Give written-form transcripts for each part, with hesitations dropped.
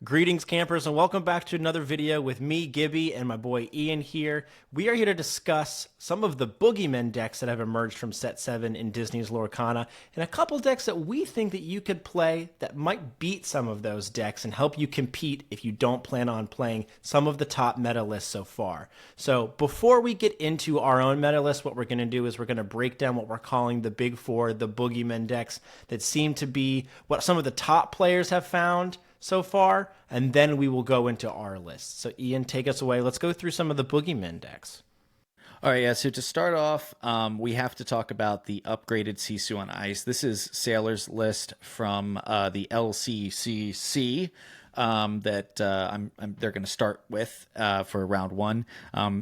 Greetings, campers, and welcome back to another video with me, Gibby, and my boy Ian here. We are here to discuss some of the boogeymen decks that have emerged from Set 7 in Disney's Lorcana, and a couple decks that we think that you could play that might beat some of those decks and help you compete if you don't plan on playing some of the top meta lists so far. So before we get into our own meta list, what we're going to do is we're going to break down what we're calling the Big Four, the boogeymen decks that seem to be what some of the top players have found so far, and then we will go into our list. So Ian, take us away. Let's go through some of the boogeymen decks. All right, yeah, so to start off, we have to talk about the upgraded Sisu on Ice. This is Sailor's list from the LCCC that they're going to start with for round one.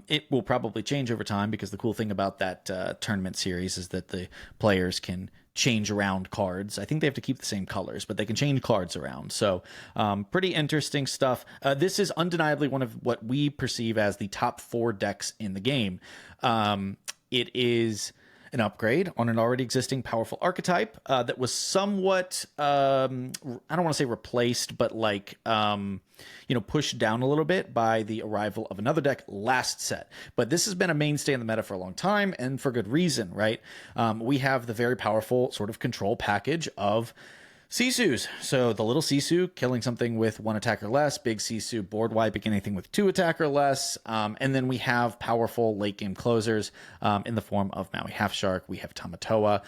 It will probably change over time because the cool thing about that tournament series is that the players can change around cards. I think they have to keep the same colors, but they can change cards around. So pretty interesting stuff. This is undeniably one of what we perceive as the top four decks in the game. It is an upgrade on an already existing powerful archetype that was somewhat, I don't want to say replaced, but like, pushed down a little bit by the arrival of another deck last set. But this has been a mainstay in the meta for a long time, and for good reason, right? We have the very powerful sort of control package of Sisus. So the little Sisu killing something with one attack or less, big Sisu board wiping anything with two attack or less, and then we have powerful late game closers in the form of Maui Half Shark. We have Tamatoa.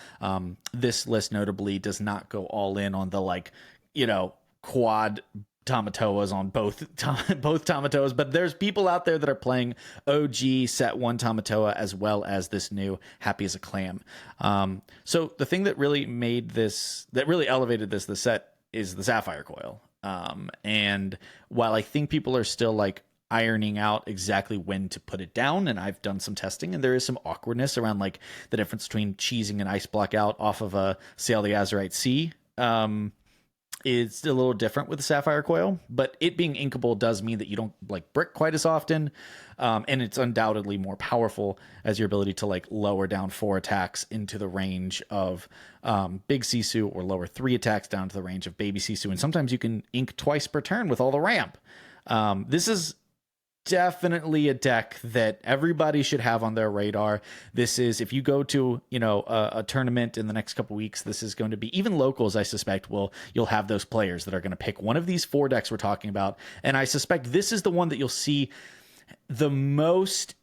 This list notably does not go all in on the quad Tamatoas on both Tamatoas, but there's people out there that are playing OG set 1 Tamatoa as well as this new Happy as a Clam. So the thing that really elevated this set is the Sapphire coil. And while I think people are still like ironing out exactly when to put it down, and I've done some testing, and there is some awkwardness around like the difference between cheesing an ice block out off of a Sail the Azurite Sea. It's a little different with the Sapphire coil, but it being inkable does mean that you don't like brick quite as often, and it's undoubtedly more powerful as your ability to like lower down 4 attacks into the range of big Sisu, or lower 3 attacks down to the range of baby Sisu, and sometimes you can ink twice per turn with all the ramp. This is definitely a deck that everybody should have on their radar. This is, if you go to a tournament in the next couple weeks, this is going to be, even locals I suspect you'll have those players that are going to pick one of these 4 decks we're talking about, and I suspect this is the one that you'll see the most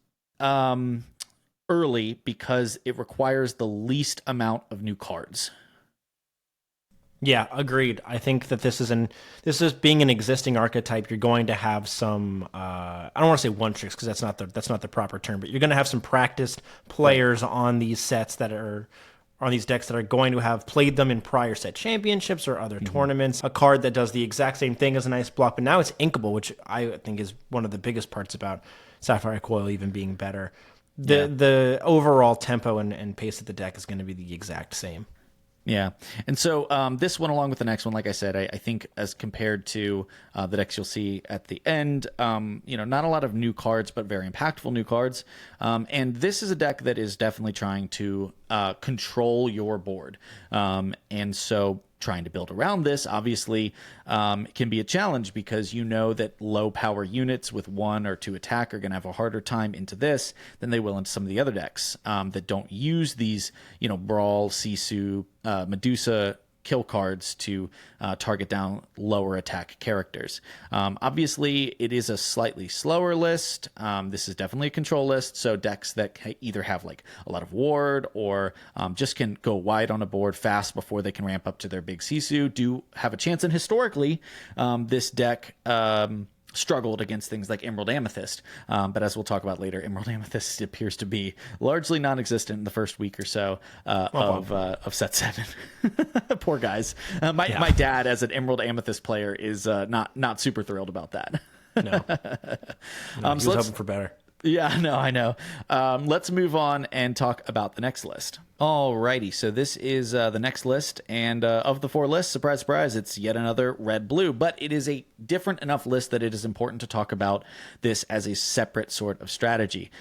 early because it requires the least amount of new cards. Yeah, agreed. I think that this is being an existing archetype. You're going to have some. I don't want to say one tricks because that's not the proper term. But you're going to have some practiced players on these sets that are on these decks that are going to have played them in prior set championships or other tournaments. A card that does the exact same thing as an ice block, but now it's inkable, which I think is one of the biggest parts about Sapphire Coil even being better. The overall tempo and pace of the deck is going to be the exact same. Yeah. And so this one, along with the next one, like I said, I think as compared to the decks you'll see at the end, not a lot of new cards, but very impactful new cards. And this is a deck that is definitely trying to control your board. And so trying to build around this obviously can be a challenge because you know that low power units with 1 or 2 attack are going to have a harder time into this than they will into some of the other decks that don't use these, Brawl, Sisu, Medusa kill cards to target down lower attack characters. Obviously, it is a slightly slower list. This is definitely a control list, so decks that either have like a lot of ward or just can go wide on a board fast before they can ramp up to their big Sisu do have a chance. And historically, this deck struggled against things like Emerald Amethyst. But as we'll talk about later, Emerald Amethyst appears to be largely non-existent in the first week or so of Set 7. Poor guys. My dad, as an Emerald Amethyst player, is not super thrilled about that. No. He was hoping for better. Yeah, no, I know. Let's move on and talk about the next list. Alrighty, so this is the next list, and of the 4 lists, surprise, surprise, it's yet another red-blue, but it is a different enough list that it is important to talk about this as a separate sort of strategy.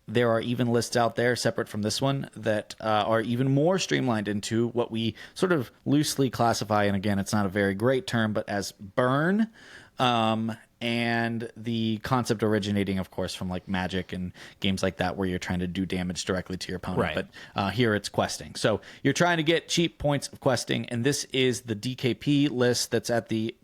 There are even lists out there separate from this one that are even more streamlined into what we sort of loosely classify, and again, it's not a very great term, but as burn. And the concept originating, of course, from like Magic and games like that, where you're trying to do damage directly to your opponent. Right. But here it's questing. So you're trying to get cheap points of questing, and this is the DKP list that's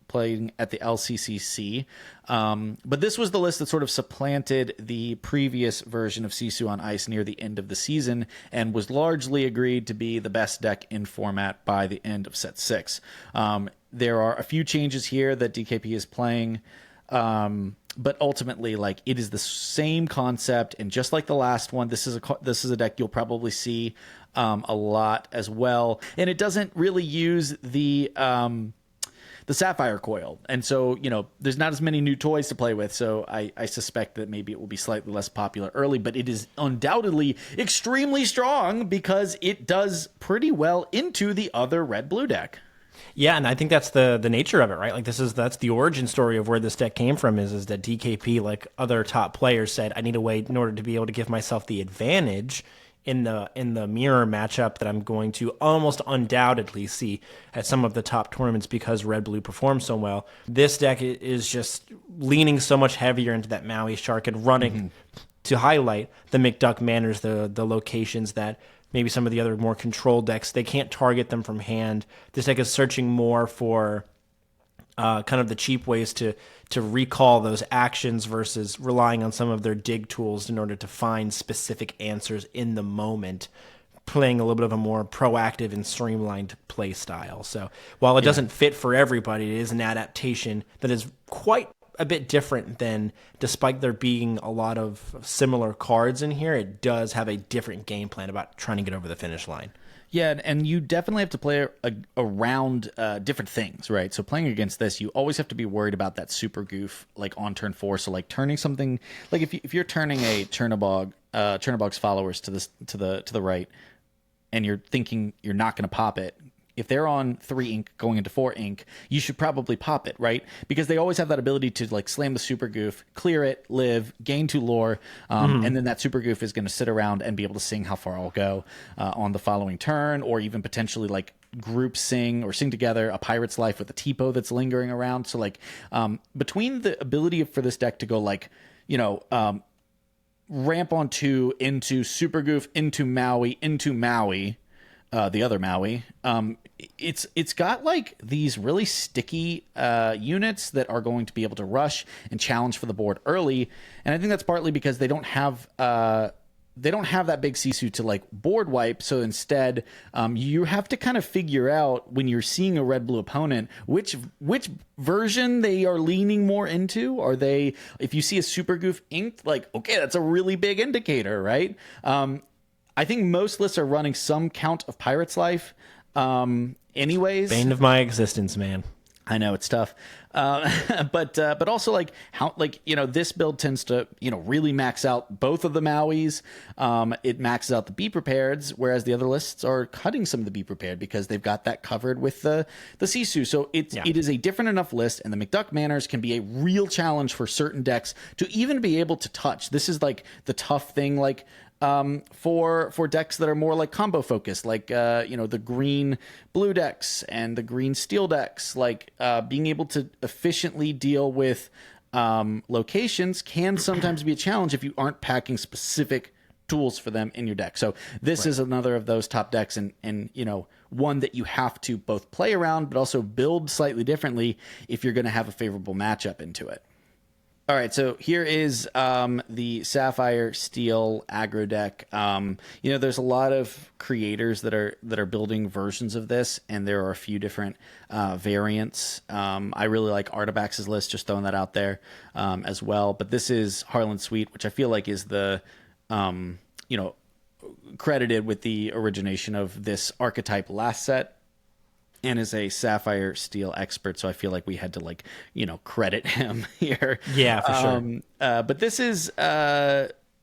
playing at the LCCC. But this was the list that sort of supplanted the previous version of Sisu on Ice near the end of the season, and was largely agreed to be the best deck in format by the end of set 6. There are a few changes here that DKP is playing. But ultimately, like, it is the same concept, and just like the last one, this is a deck you'll probably see a lot as well. And it doesn't really use the Sapphire coil, and so there's not as many new toys to play with. So I suspect that maybe it will be slightly less popular early, but it is undoubtedly extremely strong because it does pretty well into the other red-blue deck. Yeah, and I think that's the nature of it, right? Like that's the origin story of where this deck came from is that DKP, like other top players, said, I need a way in order to be able to give myself the advantage in the mirror matchup that I'm going to almost undoubtedly see at some of the top tournaments because red blue performs so well. This deck is just leaning so much heavier into that Maui Shark and running to highlight the McDuck Manors, the locations that maybe some of the other more controlled decks, they can't target them from hand. This deck is searching more for kind of the cheap ways to recall those actions versus relying on some of their dig tools in order to find specific answers in the moment, playing a little bit of a more proactive and streamlined play style. So while it doesn't fit for everybody, it is an adaptation that is quite a bit different than, despite there being a lot of similar cards in here, it does have a different game plan about trying to get over the finish line. Yeah, and you definitely have to play around different things, right? So playing against this, you always have to be worried about that super goof, like on turn 4. So like turning something, like if you're turning a Chernobog's followers to the right, and you're thinking you're not going to pop it. If they're on 3 ink going into 4 ink, you should probably pop it, right? Because they always have that ability to like slam the super goof, clear it, live, gain 2 lore, and then that super goof is going to sit around and be able to sing how far I'll go on the following turn, or even potentially like group sing or sing together a Pirate's Life with a Tipo that's lingering around. So like between the ability for this deck to go like, ramp on 2 into super goof, into Maui, the other Maui, it's got like these really sticky units that are going to be able to rush and challenge for the board early, and I think that's partly because they don't have that big Sisu to like board wipe. So instead, you have to kind of figure out when you're seeing a red blue opponent which version they are leaning more into. Are they, if you see a super goof inked, like, okay, that's a really big indicator, right? I think most lists are running some count of Pirate's Life. Anyways, Bane of my existence, man. I know it's tough, but also like how, like, this build tends to really max out both of the Mauis. It maxes out the Be Prepareds, whereas the other lists are cutting some of the Be Prepared because they've got that covered with the Sisu. So it is a different enough list, and the McDuck Manors can be a real challenge for certain decks to even be able to touch. This is like the tough thing, like. For decks that are more like combo focused, like the green blue decks and the green steel decks, like being able to efficiently deal with locations can sometimes be a challenge if you aren't packing specific tools for them in your deck. So this is another of those top decks, and one that you have to both play around but also build slightly differently if you're going to have a favorable matchup into it. All right, so here is the Sapphire-steel aggro deck. There's a lot of creators that are building versions of this, and there are a few different variants. I really like Artabax's list, just throwing that out there as well. But this is Harlan Sweet, which I feel like is the credited with the origination of this archetype last set, and is a Sapphire-steel expert, so I feel like we had to credit him here. Yeah, for sure. But this is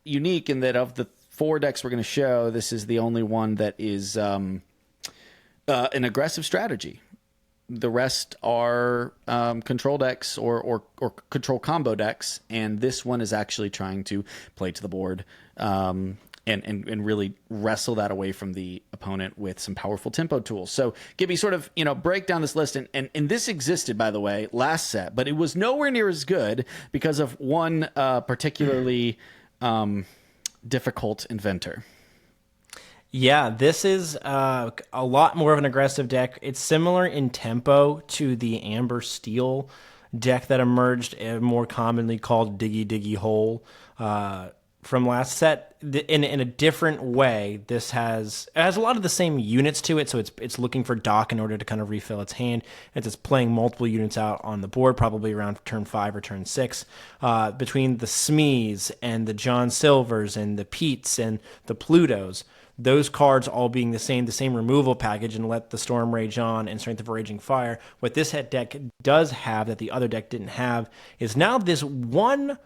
unique in that of the 4 decks we're going to show, this is the only one that is an aggressive strategy. The rest are control decks or control combo decks, and this one is actually trying to play to the board. and really wrestle that away from the opponent with some powerful tempo tools. So Gibby, sort of, break down this list. And this existed, by the way, last set, but it was nowhere near as good because of one particularly difficult inventor. Yeah, this is a lot more of an aggressive deck. It's similar in tempo to the Amber-steel deck that emerged, more commonly called Diggy Diggy Hole, from last set. In a different way, it has a lot of the same units to it, so it's looking for dock in order to kind of refill its hand. It's playing multiple units out on the board, probably around turn 5 or turn 6. Between the Smees and the John Silvers and the Petes and the Plutos, those cards all being the same removal package, and Let the Storm Rage On and Strength of a Raging Fire. What this deck does have that the other deck didn't have is now this one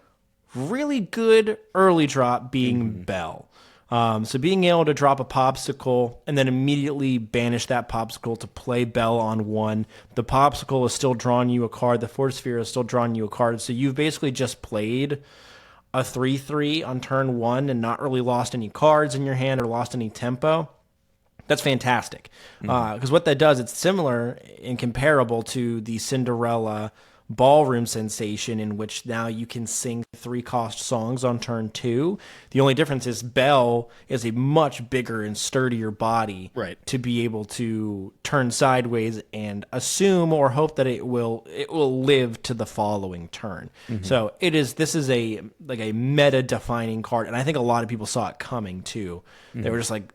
really good early drop being Bell. So being able to drop a Popsicle and then immediately banish that Popsicle to play Bell on one. The Popsicle is still drawing you a card. The Force Sphere is still drawing you a card. So you've basically just played a 3/3 on turn 1 and not really lost any cards in your hand or lost any tempo. That's fantastic. Because what that does, it's similar and comparable to the Cinderella Ballroom sensation, in which now you can sing 3-cost songs on turn 2. The only difference is Bell is a much bigger and sturdier body, right, to be able to turn sideways and assume or hope that it will live to the following turn. So this is a meta defining card, and I think a lot of people saw it coming too. They were just like,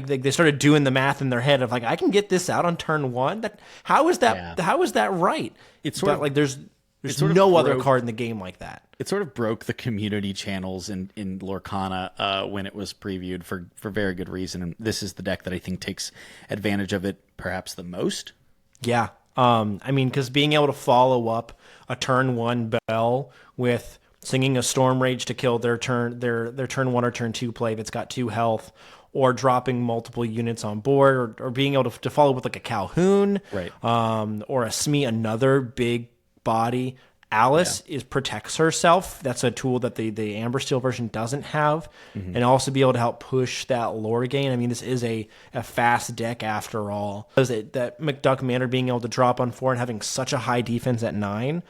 they started doing the math in their head of like, I can get this out on turn 1. How is that? Yeah. How is that right? It's sort of like there's no other card in the game like that. It sort of broke the community channels in Lorcana when it was previewed for very good reason. And this is the deck that I think takes advantage of it perhaps the most. Yeah. Because being able to follow up a turn 1 Bell with singing a Storm Rage to kill their turn 1 or turn 2 play if it's got 2 health, or dropping multiple units on board, or being able to follow with like a Calhoun, right, or a Smee, another big body. Alice protects herself. That's a tool that the Amber-steel version doesn't have, and also be able to help push that lore gain. I mean, this is a fast deck after all. That McDuck Manor being able to drop on 4 and having such a high defense at 9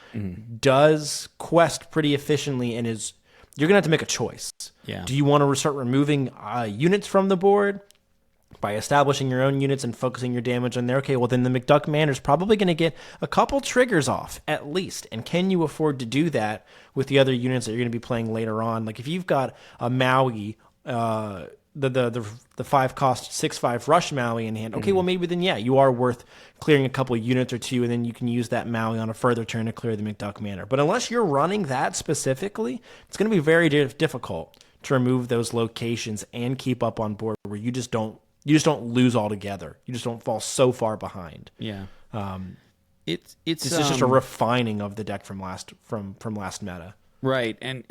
does quest pretty efficiently, and you're going to have to make a choice. Yeah. Do you want to start removing units from the board by establishing your own units and focusing your damage on there? Okay, well, then the McDuck Manor is probably going to get a couple triggers off, at least. And can you afford to do that with the other units that you're going to be playing later on? Like, if you've got a Maui, the 5-cost 6/5 rush Maui in hand, okay, well, maybe then, you are worth clearing a couple of units or two, and then you can use that Maui on a further turn to clear the McDuck Manor. But unless you're running that specifically, it's going to be very difficult to remove those locations and keep up on board where you just don't lose altogether. You just don't fall so far behind. Yeah. It's just a refining of the deck from last meta. Right. And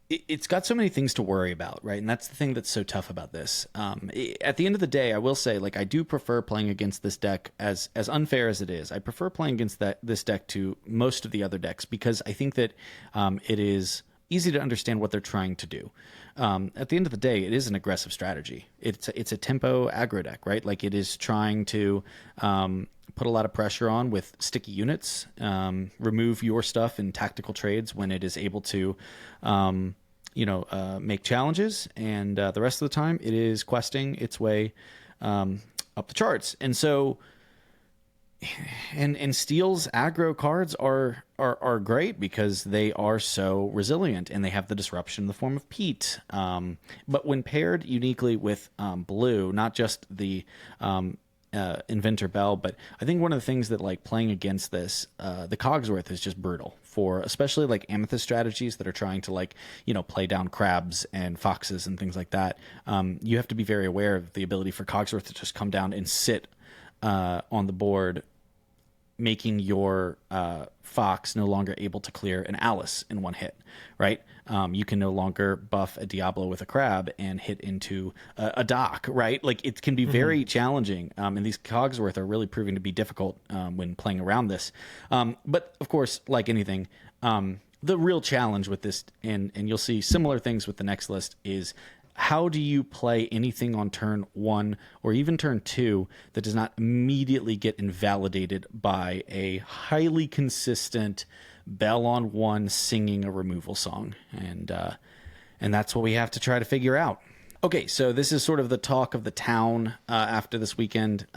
it's got so many things to worry about, right? And that's the thing that's so tough about this. At the end of the day, I will say, like, I do prefer playing against this deck, as unfair as it is. I prefer playing against this deck to most of the other decks, because I think that it is easy to understand what they're trying to do. At the end of the day, it is an aggressive strategy. It's a tempo aggro deck, right? Like, it is trying to put a lot of pressure on with sticky units, remove your stuff in tactical trades when it is able to, make challenges, and the rest of the time it is questing its way up the charts. And so, and Steel's aggro cards are great because they are so resilient, and they have the disruption in the form of Pete. But when paired uniquely with blue, not just the Inventor Bell, but I think one of the things that, like, playing against this, the Cogsworth is just brutal for especially like Amethyst strategies that are trying to, like, play down crabs and foxes and things like that. You have to be very aware of the ability for Cogsworth to just come down and sit on the board, making your Fox no longer able to clear an Alice in one hit, right? You can no longer buff a Diablo with a crab and hit into a dock, right? Like, it can be very challenging, and these Cogsworth are really proving to be difficult when playing around this. But, of course, like anything, the real challenge with this, and you'll see similar things with the next list, is how do you play anything on turn 1 or even turn 2 that does not immediately get invalidated by a highly consistent bell on 1 singing a removal song? And that's what we have to try to figure out. Okay, so this is sort of the talk of the town after this weekend.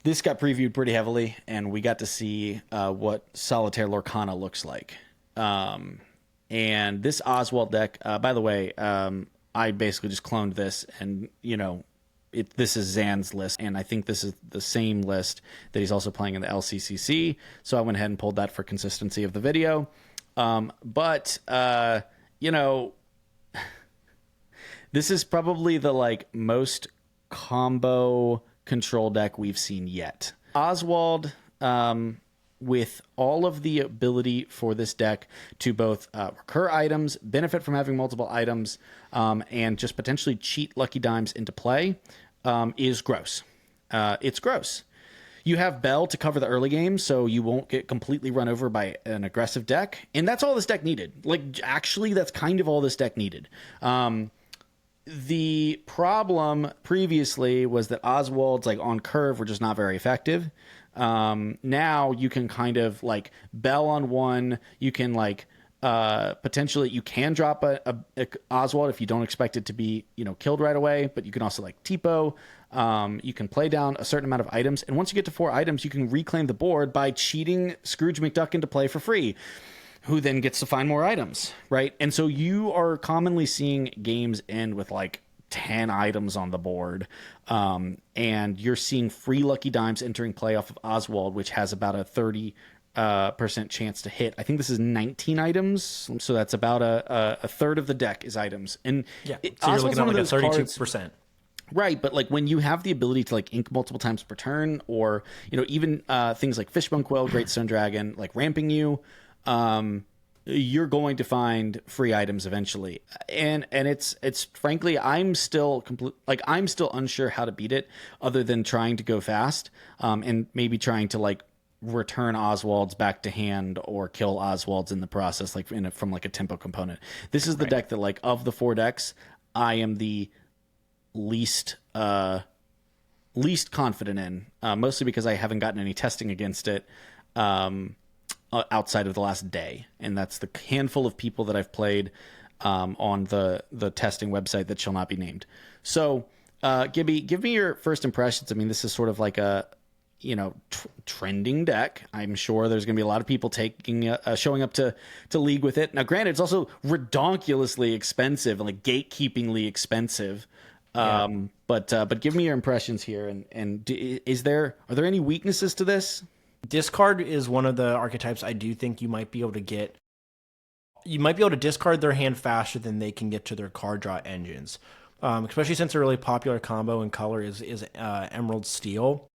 This got previewed pretty heavily, and we got to see what Solitaire Lorcana looks like. And this Oswald deck, by the way, I basically just cloned this, and, this is Zan's list, and I think this is the same list that he's also playing in the LCCC, so I went ahead and pulled that for consistency of the video. But this is probably the, most combo control deck we've seen yet. Oswald, with all of the ability for this deck to both recur items, benefit from having multiple items, and just potentially cheat Lucky Dimes into play, is gross. It's gross. You have Bell to cover the early game, so you won't get completely run over by an aggressive deck, and that's all this deck needed. Actually, that's kind of all this deck needed. The problem previously was that Oswald's on curve were just not very effective. Now you can kind of bell on 1. You can potentially you can drop a Oswald if you don't expect it to be killed right away, but you can also Tipo. You can play down a certain amount of items, and once you get to 4 items, you can reclaim the board by cheating Scrooge McDuck into play for free, who then gets to find more items, right? And so you are commonly seeing games end with 10 items on the board, and you're seeing free Lucky Dimes entering play off of Oswald, which has about a 30% chance to hit. I think this is 19 items, so that's about a third of the deck is items. And yeah, so you're looking at a 32%. Right, but when you have the ability to ink multiple times per turn, or even things like Fishbone Quill, Great Stone Dragon, ramping you, you're going to find free items eventually, and it's frankly, I'm still unsure how to beat it, other than trying to go fast, and maybe trying to return Oswald's back to hand or kill Oswald's in the process, from a tempo component. This is the deck that of the 4 decks, I am the least confident in, mostly because I haven't gotten any testing against it outside of the last day, and that's the handful of people that I've played on the testing website that shall not be named. So Gibby, give me your first impressions. I mean, this is sort of a trending deck. I'm sure there's going to be a lot of people showing up to league with it. Now, granted, it's also redonkulously expensive and gatekeepingly expensive. Yeah. But give me your impressions here, and are there any weaknesses to this? Discard is one of the archetypes I do think you might be able to get. You might be able to discard their hand faster than they can get to their card draw engines, especially since a really popular combo in color is Emerald-steel.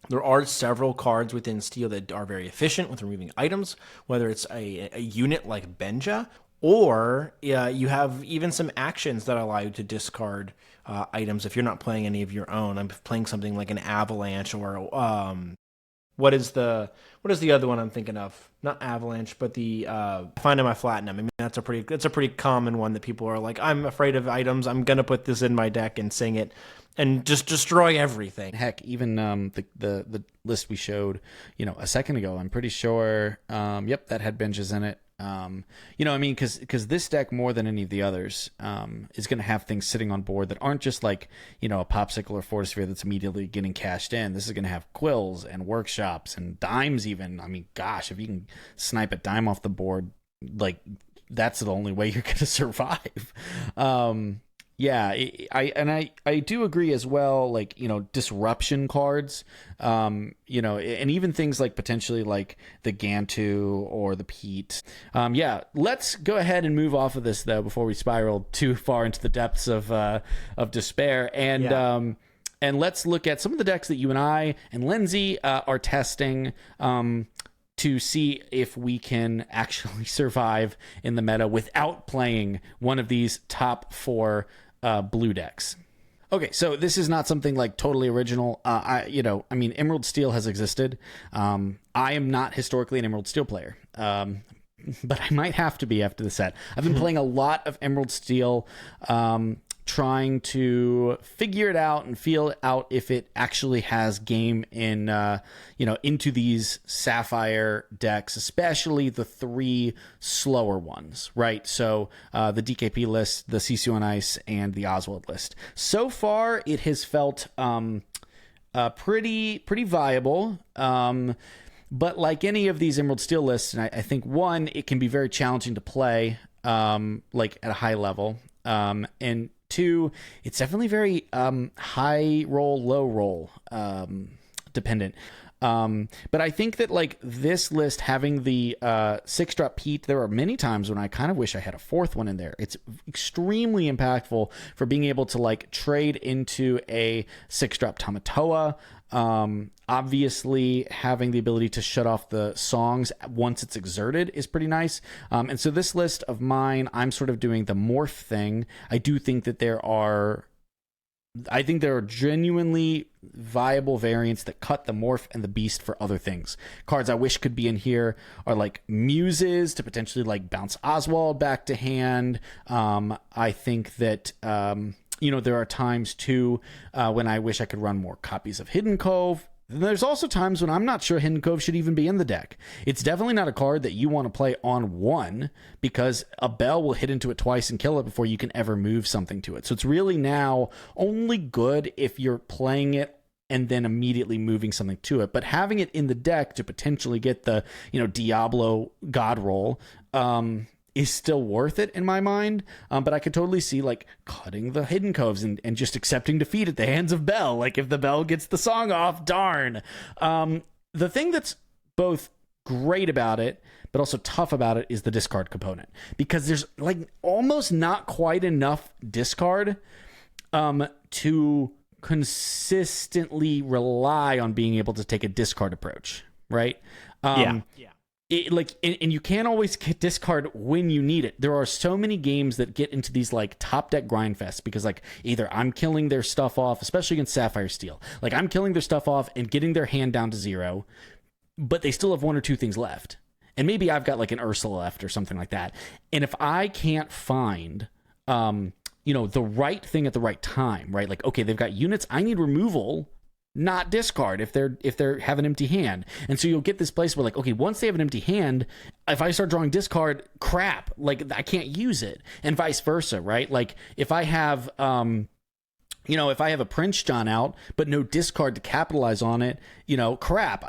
There are several cards within Steel that are very efficient with removing items, whether it's a unit like Benja, or you have even some actions that allow you to discard items if you're not playing any of your own. I'm playing something like an Avalanche, or what is the other one I'm thinking of? Not Avalanche, but the Finding My Platinum. I mean, that's a pretty common one that people are like, I'm afraid of items, I'm gonna put this in my deck and sing it and just destroy everything. Heck, even the list we showed a second ago, I'm pretty sure that had benches in it. Because this deck, more than any of the others, is going to have things sitting on board that aren't just a Popsicle or Fortisphere that's immediately getting cashed in. This is going to have Quills and Workshops and Dimes even. I mean, gosh, if you can snipe a Dime off the board, that's the only way you're going to survive. Yeah, I do agree as well, disruption cards, and even things potentially the Gantu or the Pete. Let's go ahead and move off of this, though, before we spiral too far into the depths of despair. And let's look at some of the decks that you and I and Lindsay are testing to see if we can actually survive in the meta without playing one of these top 4 blue decks. Okay, so this is not something totally original. Emerald Steel has existed. I am not historically an Emerald Steel player. but I might have to be after the set. I've been playing a lot of Emerald Steel, trying to figure it out and feel out if it actually has game in, into these Sapphire decks, especially the 3 slower ones, right? So the DKP list, the CC on Ice, and the Oswald list. So far, it has felt pretty viable. But like any of these Emerald Steel lists, and I think, one, it can be very challenging to play, like at a high level. And 2, it's definitely very high roll, low roll dependent. But I think that like this list having the 6-drop Pete, there are many times when I kind of wish I had a 4th one in there. It's extremely impactful for being able to like trade into a 6-drop Tamatoa. Obviously having the ability to shut off the songs once it's exerted is pretty nice. And so this list of mine, I'm sort of doing the morph thing. I do think that there are genuinely viable variants that cut the morph and the beast for other things. Cards I wish could be in here are like Muses to potentially like bounce Oswald back to hand. I think that there are times too when I wish I could run more copies of Hidden Cove. There's also times when I'm not sure Hidden Cove should even be in the deck. It's definitely not a card that you want to play on 1 because a Bell will hit into it twice and kill it before you can ever move something to it. So it's really now only good if you're playing it and then immediately moving something to it. But having it in the deck to potentially get the, Diablo God roll is still worth it in my mind. But I could totally see like cutting the Hidden Coves and just accepting defeat at the hands of Bell. Like if the Bell gets the song off, darn. The thing that's both great about it, but also tough about it is the discard component, because there's like almost not quite enough discard to consistently rely on being able to take a discard approach, right? Yeah. And you can't always get discard when you need it. There are so many games that get into these like top deck grind fests because like either I'm killing their stuff off, especially against Sapphire-steel, like I'm killing their stuff off and getting their hand down to 0, but they still have 1 or 2 things left. And maybe I've got like an Ursula left or something like that. And if I can't find, the right thing at the right time, right? Like, okay, they've got units. I need removal, not discard if they have an empty hand. And so you'll get this place where like, okay, once they have an empty hand, if I start drawing discard, crap, like I can't use it, and vice versa, right? Like if I have if I have a Prince John out, but no discard to capitalize on it, crap,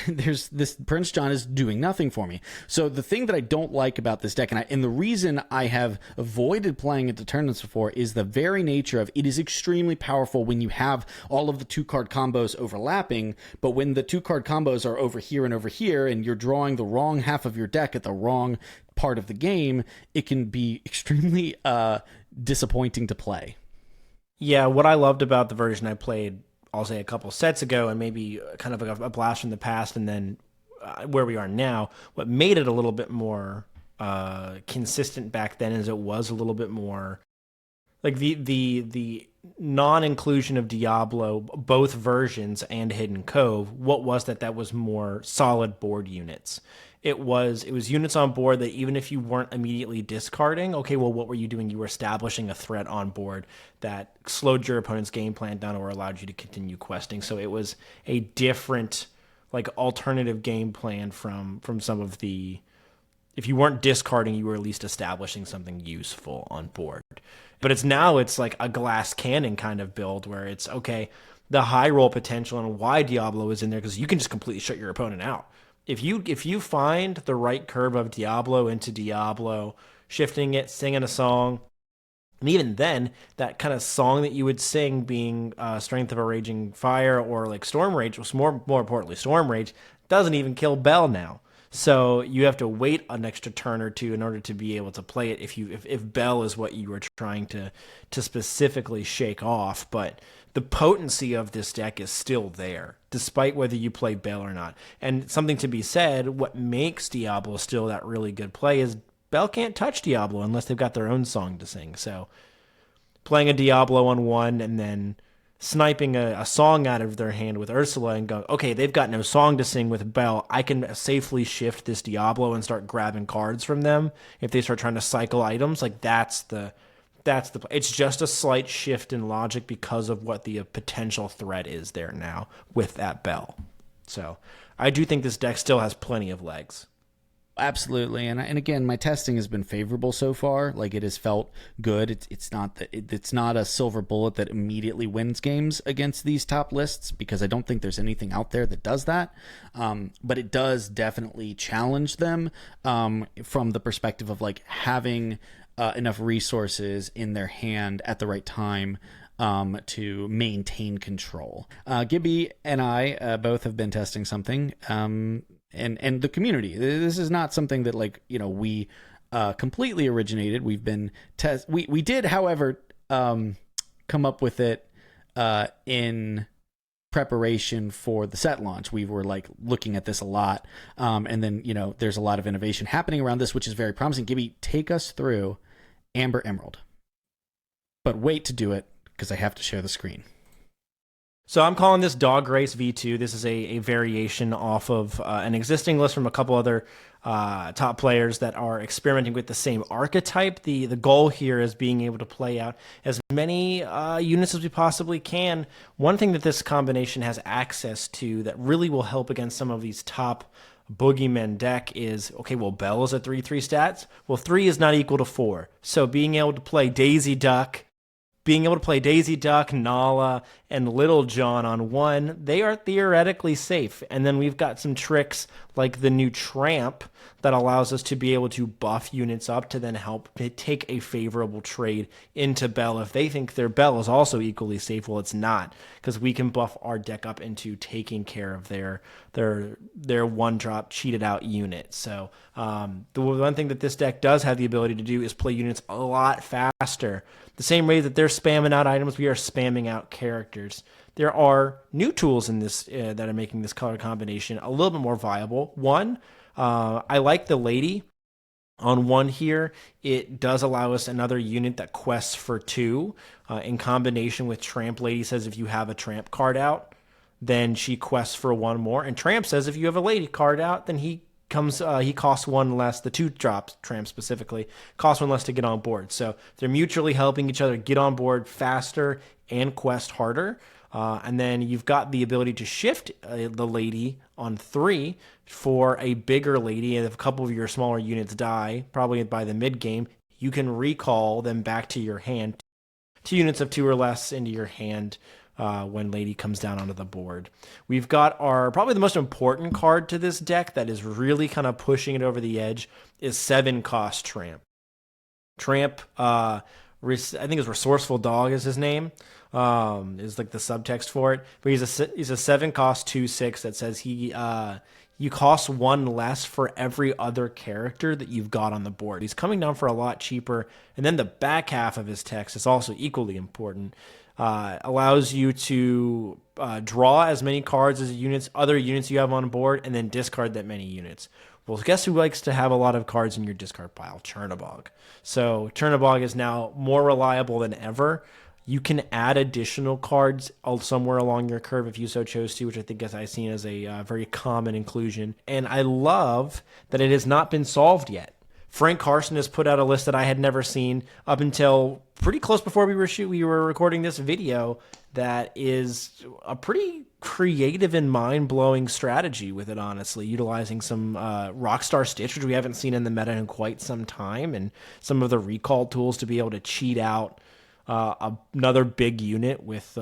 there's this Prince John is doing nothing for me. So the thing that I don't like about this deck, and the reason I have avoided playing it to tournaments before, is the very nature of it is extremely powerful when you have all of the 2-card combos overlapping, but when the 2-card combos are over here, and you're drawing the wrong half of your deck at the wrong part of the game, it can be extremely disappointing to play. Yeah, what I loved about the version I played, I'll say a couple sets ago, and maybe kind of a blast from the past, and then where we are now, what made it a little bit more consistent back then is it was a little bit more like the non-inclusion of Diablo, both versions and Hidden Cove. What was that was more solid board units. It was units on board that even if you weren't immediately discarding, okay, well, what were you doing? You were establishing a threat on board that slowed your opponent's game plan down or allowed you to continue questing. So it was a different, like, alternative game plan from some of the... If you weren't discarding, you were at least establishing something useful on board. But it's like a glass cannon kind of build where it's, okay, the high roll potential and why Diablo is in there, because you can just completely shut your opponent out. If you find the right curve of Diablo into Diablo, shifting it, singing a song, and even then, that kind of song that you would sing being Strength of a Raging Fire or like Storm Rage, was more importantly, Storm Rage, doesn't even kill Bell now. So you have to wait an extra turn or two in order to be able to play it if Bell is what you were trying to specifically shake off. But the potency of this deck is still there, despite whether you play Bell or not. And something to be said, what makes Diablo still that really good play is Bell can't touch Diablo unless they've got their own song to sing. So playing a Diablo on 1 and then sniping a song out of their hand with Ursula and go, okay, they've got no song to sing with Belle. I can safely shift this Diablo and start grabbing cards from them if they start trying to cycle items. Like it's just a slight shift in logic because of what the potential threat is there now with that Belle. So I do think this deck still has plenty of legs. Absolutely, and again, my testing has been favorable so far. Like, it has felt good. It's not a silver bullet that immediately wins games against these top lists, because I don't think there's anything out there that does that. But it does definitely challenge them from the perspective of like having enough resources in their hand at the right time to maintain control. Gibby and I both have been testing something. And the community. This is not something that, like, you know, we completely originated. We've been we did, however, come up with it in preparation for the set launch. We were like looking at this a lot, and then, you know, there's a lot of innovation happening around this, which is very promising. Gibby, take us through Amber Emerald. But wait to do it, because I have to share the screen. So I'm calling this Dog Race V2. This is a variation off of an existing list from a couple other top players that are experimenting with the same archetype. The goal here is being able to play out as many units as we possibly can. One thing that this combination has access to that really will help against some of these top boogeyman deck is, okay, well, Belle is a 3/3 stats. Well, 3 is not equal to 4. So being able to play Daisy Duck, Nala, and Little John on one, they are theoretically safe. And then we've got some tricks like the new Tramp that allows us to be able to buff units up to then help take a favorable trade into Belle. If they think their Belle is also equally safe, well, it's not, because we can buff our deck up into taking care of their one-drop cheated out unit. So the one thing that this deck does have the ability to do is play units a lot faster. The same way that they're spamming out items, we are spamming out characters. There are new tools in this that are making this color combination a little bit more viable. One, I like the Lady on one here. It does allow us another unit that quests for 2 in combination with Tramp. Lady says if you have a Tramp card out, then she quests for 1 more. And Tramp says if you have a Lady card out, then he costs 1 less. The 2 drops, Tramp specifically, costs 1 less to get on board. So they're mutually helping each other get on board faster and quest harder. And then you've got the ability to shift the Lady on 3 for a bigger Lady. And if a couple of your smaller units die, probably by the mid game, you can recall them back to your hand. 2 units of 2 or less into your hand when Lady comes down onto the board. We've got our probably the most important card to this deck that is really kind of pushing it over the edge is 7-cost Tramp. Tramp, I think it's Resourceful Dog is his name. Is like the subtext for it, but he's a 7-cost 2/6 that says you cost 1 less for every other character that you've got on the board. He's coming down for a lot cheaper, and then the back half of his text is also equally important. Allows you to draw as many cards as other units you have on board, and then discard that many units. Well, guess who likes to have a lot of cards in your discard pile? Chernabog. So Chernabog is now more reliable than ever. You can add additional cards somewhere along your curve if you so chose to, which I think I've seen as a very common inclusion. And I love that it has not been solved yet. Frank Carson has put out a list that I had never seen up until pretty close before we were recording this video. That is a pretty creative and mind-blowing strategy with it, honestly, utilizing some Rockstar Stitch, which we haven't seen in the meta in quite some time, and some of the recall tools to be able to cheat out another big unit with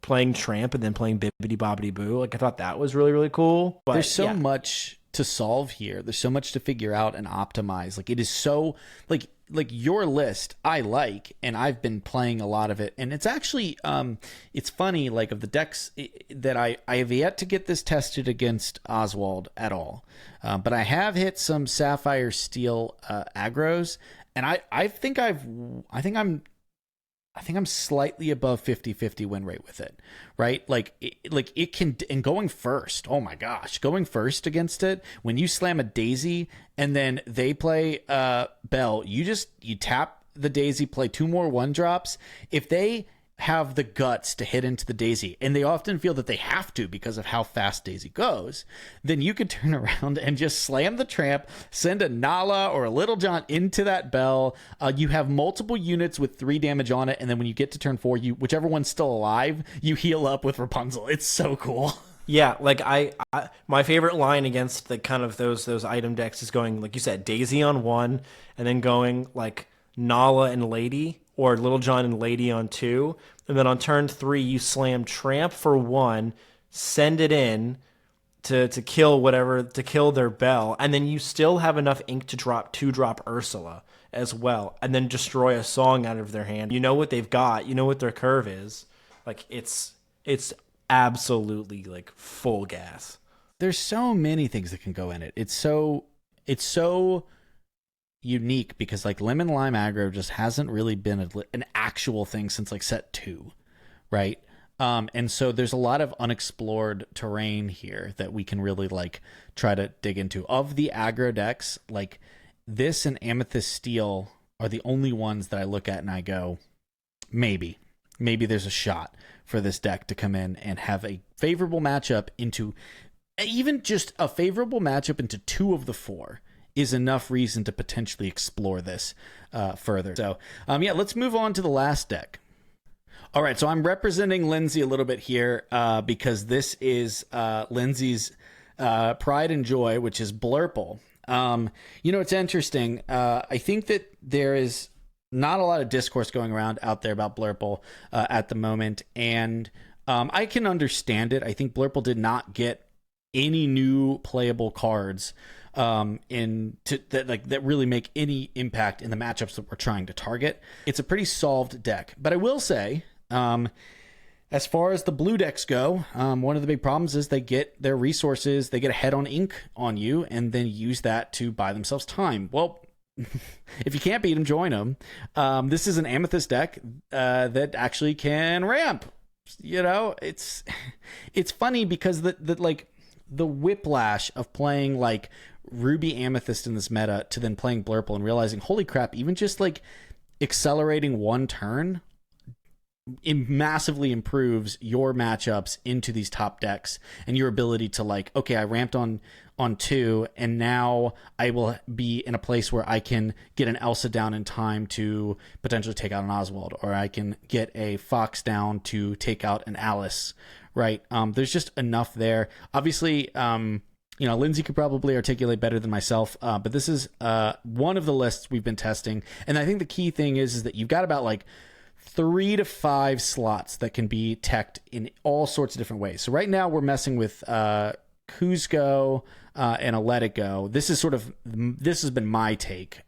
playing Tramp and then playing Bibbidi Bobbidi Boo. Like, I thought that was really, really cool. But there's so much to solve here. There's so much to figure out and optimize. Like, it is so like your list I like, and I've been playing a lot of it, and it's actually it's funny, like, of the decks that I have yet to get this tested against Oswald at all, but I have hit some Sapphire-steel aggros, and I think I'm slightly above 50-50 win rate with it, right? Like it can, and going first, oh my gosh, going first against it, when you slam a Daisy and then they play Belle, you tap the Daisy, play 2 more 1-drops. If they have the guts to hit into the Daisy, and they often feel that they have to because of how fast Daisy goes, then you could turn around and just slam the Tramp, send a Nala or a Little John into that Bell. You have multiple units with 3 damage on it, and then when you get to turn 4, whichever one's still alive, you heal up with Rapunzel. It's so cool. Yeah, like I my favorite line against the kind of those item decks is going, like you said, Daisy on 1, and then going like Nala and Lady, or Little John and Lady on 2, and then on turn 3 you slam Tramp for 1, send it in to kill their Bell, and then you still have enough ink to drop 2-drop Ursula as well, and then destroy a Song out of their hand. You know what they've got, you know what their curve is. Like it's absolutely like full gas. There's so many things that can go in it. It's so unique because like lemon lime aggro just hasn't really been an actual thing since like set 2, right? And so there's a lot of unexplored terrain here that we can really like try to dig into. Of the aggro decks, like this and Amethyst-steel are the only ones that I look at and I go, maybe there's a shot for this deck to come in and have a favorable matchup into, even just a favorable matchup into 2 of the 4 is enough reason to potentially explore this further. So yeah, let's move on to the last deck. All right, so I'm representing Lindsay a little bit here because this is Lindsay's pride and joy, which is Blurple. It's interesting. I think that there is not a lot of discourse going around out there about Blurple at the moment, and I can understand it. I think Blurple did not get any new playable cards that really make any impact in the matchups that we're trying to target. It's a pretty solved deck, but I will say, as far as the blue decks go, one of the big problems is they get their resources, they get ahead on ink on you, and then use that to buy themselves time. Well, if you can't beat them, join them. This is an Amethyst deck that actually can ramp. It's funny because the whiplash of playing like Ruby Amethyst in this meta to then playing Blurple and realizing, holy crap, even just like accelerating 1 turn massively improves your matchups into these top decks and your ability to like, okay, I ramped on 2, and now I will be in a place where I can get an Elsa down in time to potentially take out an Oswald, or I can get a Fox down to take out an Alice, right? There's just enough there. Obviously, Lindsay could probably articulate better than myself, but this is one of the lists we've been testing, and I think the key thing is that you've got about like 3 to 5 slots that can be teched in all sorts of different ways. So right now we're messing with Kuzco and a Let It Go. This has been my take.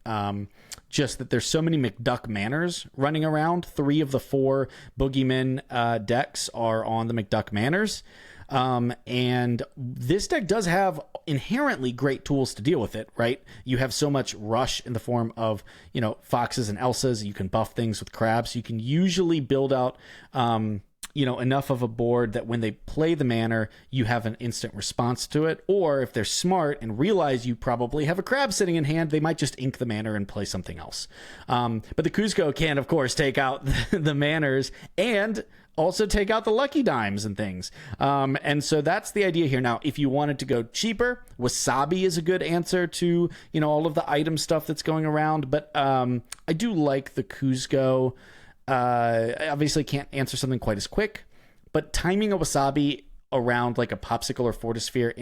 Just that there's so many McDuck Manors running around. 3 of the 4 Boogeyman decks are on the McDuck Manors. And this deck does have inherently great tools to deal with it, right? You have so much rush in the form of, Foxes and Elsas. You can buff things with crabs. You can usually build out, enough of a board that when they play the manor, you have an instant response to it. Or if they're smart and realize you probably have a crab sitting in hand, they might just ink the manor and play something else. But the Kuzco can, of course, take out the manors and also take out the lucky dimes and things. And so that's the idea here. Now, if you wanted to go cheaper, Wasabi is a good answer to, all of the item stuff that's going around. But I do like the Kuzco. I obviously can't answer something quite as quick, but timing a Wasabi around like a Popsicle or Fortisphere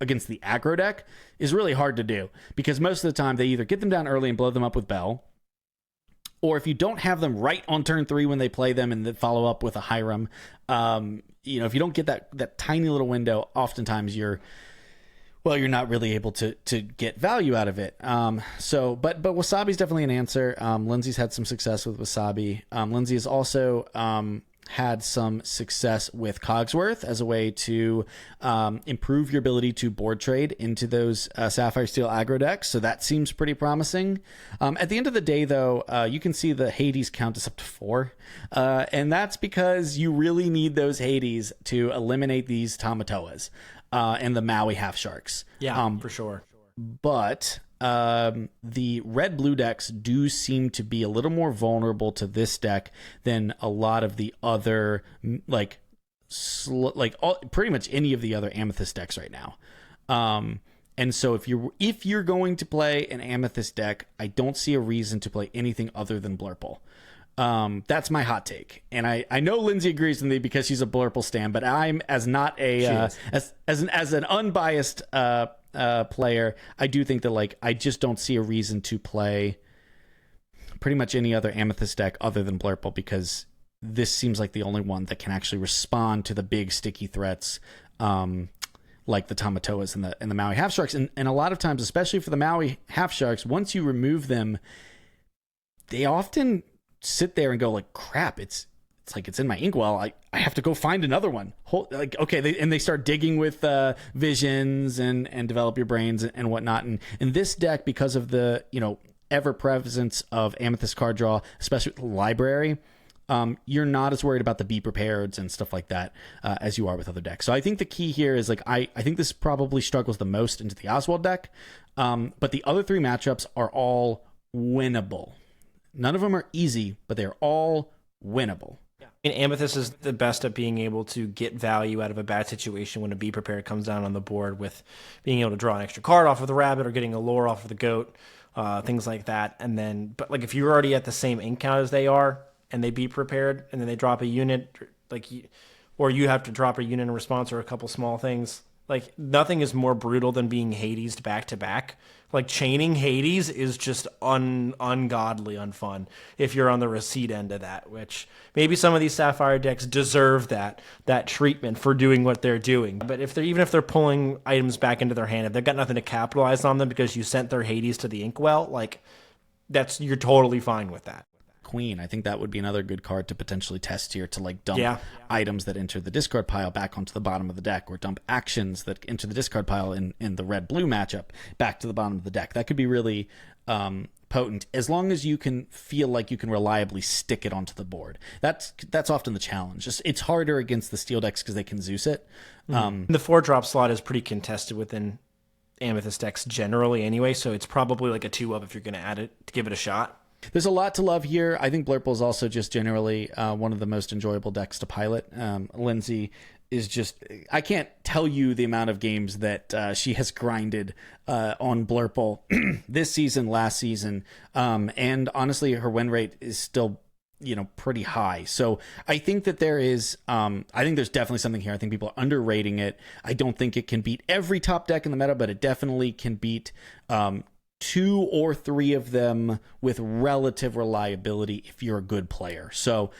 against the aggro deck is really hard to do, because most of the time they either get them down early and blow them up with Bell, or if you don't have them right on turn 3 when they play them and then follow up with a Hiram, if you don't get that tiny little window, oftentimes you're not really able to get value out of it. But Wasabi's definitely an answer. Lindsay's had some success with Wasabi. Lindsay has also had some success with Cogsworth as a way to improve your ability to board trade into those Sapphire-steel aggro decks. So that seems pretty promising. At the end of the day, though, you can see the Hades count us up to 4. And that's because you really need those Hades to eliminate these Tamatoas and the Maui half sharks. Yeah, for sure. But the red-blue decks do seem to be a little more vulnerable to this deck than a lot of the other, pretty much any of the other Amethyst decks right now. And so if you're going to play an Amethyst deck, I don't see a reason to play anything other than Blurple. That's my hot take, and I know Lindsay agrees with me because she's a Blurple stan, but I'm as not a as an unbiased player. I do think that I just don't see a reason to play pretty much any other Amethyst deck other than Blurple, because this seems like the only one that can actually respond to the big sticky threats, like the Tamatoas and the Maui Half Sharks, and a lot of times, especially for the Maui Half Sharks, once you remove them, they often sit there and go like, crap, it's like it's in my inkwell. I have to go find another one. They start digging with visions and develop your brains and whatnot. And in this deck, because of the ever presence of Amethyst card draw, especially with the library, you're not as worried about the be prepareds and stuff like that as you are with other decks. So I think the key here is I think this probably struggles the most into the Oswald deck, but the other three matchups are all winnable. None of them are easy, but they're all winnable. Yeah. And Amethyst is the best at being able to get value out of a bad situation when a Be Prepared comes down on the board, with being able to draw an extra card off of the rabbit or getting a lore off of the goat, things like that. And then, but if you're already at the same ink count as they are, and they Be Prepared, and then they drop a unit, or you have to drop a unit in response, or a couple small things. Nothing is more brutal than being Hades back to back. Chaining Hades is just ungodly unfun if you're on the receipt end of that, which maybe some of these Sapphire decks deserve that treatment for doing what they're doing. But even if they're pulling items back into their hand, if they've got nothing to capitalize on them because you sent their Hades to the inkwell, you're totally fine with that. Queen, I think that would be another good card to potentially test here, to dump items that enter the discard pile back onto the bottom of the deck, or dump actions that enter the discard pile in the red-blue matchup back to the bottom of the deck. That could be really potent, as long as you can feel like you can reliably stick it onto the board. That's often the challenge. It's harder against the steel decks because they can Zeus it. The 4-drop slot is pretty contested within Amethyst decks generally anyway, so it's probably a 2-up if you're going to add it to give it a shot. There's a lot to love here. I think Blurple is also just generally one of the most enjoyable decks to pilot. Lindsay is just, I can't tell you the amount of games that she has grinded on Blurple this season, last season. And honestly, her win rate is still, pretty high. So I think that there's definitely something here. I think people are underrating it. I don't think it can beat every top deck in the meta, but it definitely can beat 2 or 3 of them with relative reliability if you're a good player. So,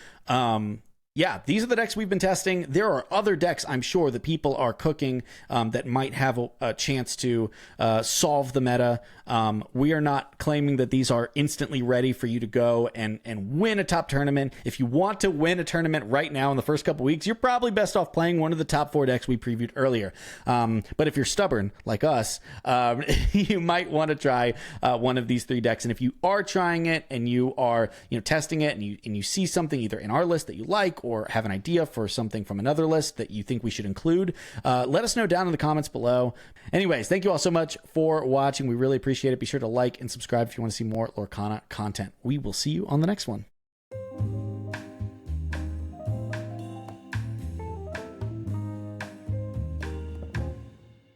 these are the decks we've been testing. There are other decks, I'm sure, that people are cooking that might have a chance to solve the meta. We are not claiming that these are instantly ready for you to go and win a top tournament. If you want to win a tournament right now in the first couple weeks, you're probably best off playing one of the top 4 decks we previewed earlier. But if you're stubborn like us, you might want to try one of these 3 decks. And if you are trying it and you are testing it and you see something either in our list that you like, or have an idea for something from another list that you think we should include, let us know down in the comments below. Anyways, thank you all so much for watching. We really appreciate it. Be sure to like and subscribe if you want to see more Lorcana content. We will see you on the next one.